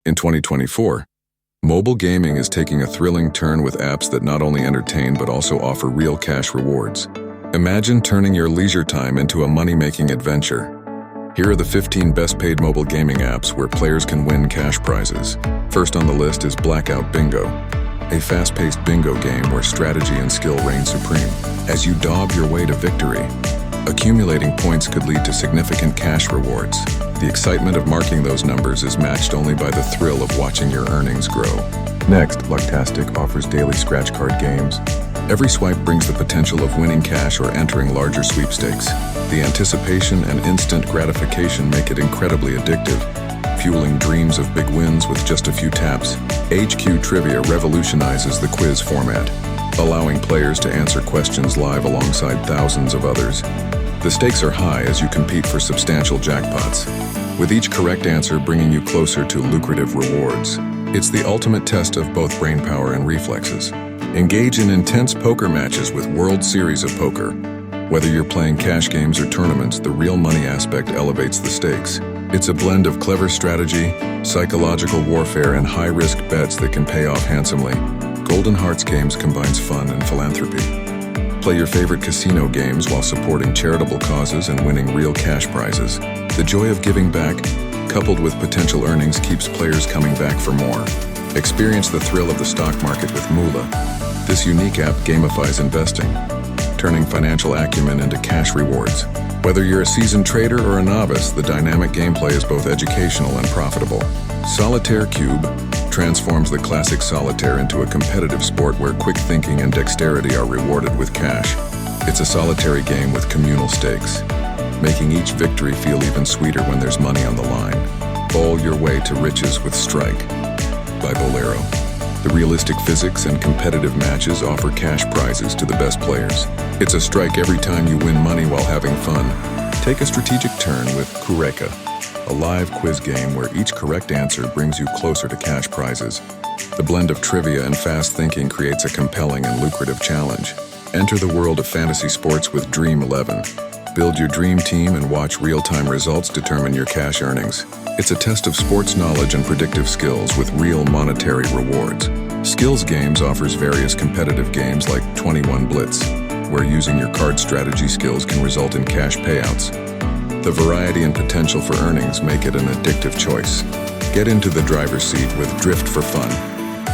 In 2024, mobile gaming is taking a thrilling turn with apps that not only entertain but also offer real cash rewards. Imagine turning your leisure time into a money-making adventure. Here are the 15 best-paid mobile gaming apps where players can win cash prizes. First on the list is Blackout Bingo, a fast-paced bingo game where strategy and skill reign supreme. As you daub your way to victory, accumulating points could lead to significant cash rewards. The excitement of marking those numbers is matched only by the thrill of watching your earnings grow. Next, Lucktastic offers daily scratch card games. Every swipe brings the potential of winning cash or entering larger sweepstakes. The anticipation and instant gratification make it incredibly addictive, fueling dreams of big wins with just a few taps. HQ Trivia revolutionizes the quiz format, allowing players to answer questions live alongside thousands of others. The stakes are high as you compete for substantial jackpots, with each correct answer bringing you closer to lucrative rewards. It's the ultimate test of both brainpower and reflexes. Engage in intense poker matches with World Series of Poker. Whether you're playing cash games or tournaments, the real money aspect elevates the stakes. It's a blend of clever strategy, psychological warfare, and high-risk bets that can pay off handsomely. Golden Hearts Games combines fun and philanthropy. Play your favorite casino games while supporting charitable causes and winning real cash prizes. The joy of giving back, coupled with potential earnings, keeps players coming back for more. Experience the thrill of the stock market with Moolah. This unique app gamifies investing, turning financial acumen into cash rewards. Whether you're a seasoned trader or a novice, the dynamic gameplay is both educational and profitable. Solitaire Cube transforms the classic solitaire into a competitive sport where quick thinking and dexterity are rewarded with cash. It's a solitary game with communal stakes, making each victory feel even sweeter when there's money on the line. Bowl your way to riches with Strike by Bolero. The realistic physics and competitive matches offer cash prizes to the best players. It's a strike every time you win money while having fun. Take a strategic turn with Kureka, a live quiz game where each correct answer brings you closer to cash prizes. The blend of trivia and fast thinking creates a compelling and lucrative challenge. Enter the world of fantasy sports with Dream 11. Build your dream team and watch real-time results determine your cash earnings. It's a test of sports knowledge and predictive skills with real monetary rewards. Skills Games offers various competitive games like 21 Blitz, where using your card strategy skills can result in cash payouts. The variety and potential for earnings make it an addictive choice. Get into the driver's seat with Drift for fun.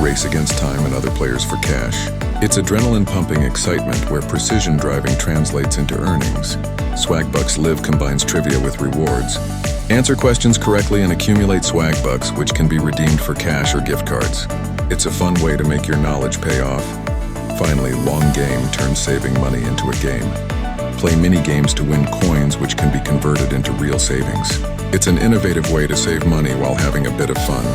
Race against time and other players for cash. It's adrenaline-pumping excitement where precision driving translates into earnings. Swagbucks Live combines trivia with rewards. Answer questions correctly and accumulate swag bucks, which can be redeemed for cash or gift cards. It's a fun way to make your knowledge pay off. Finally, Long Game turns saving money into a game. Play mini-games to win coins, which can be converted into real savings. It's an innovative way to save money while having a bit of fun.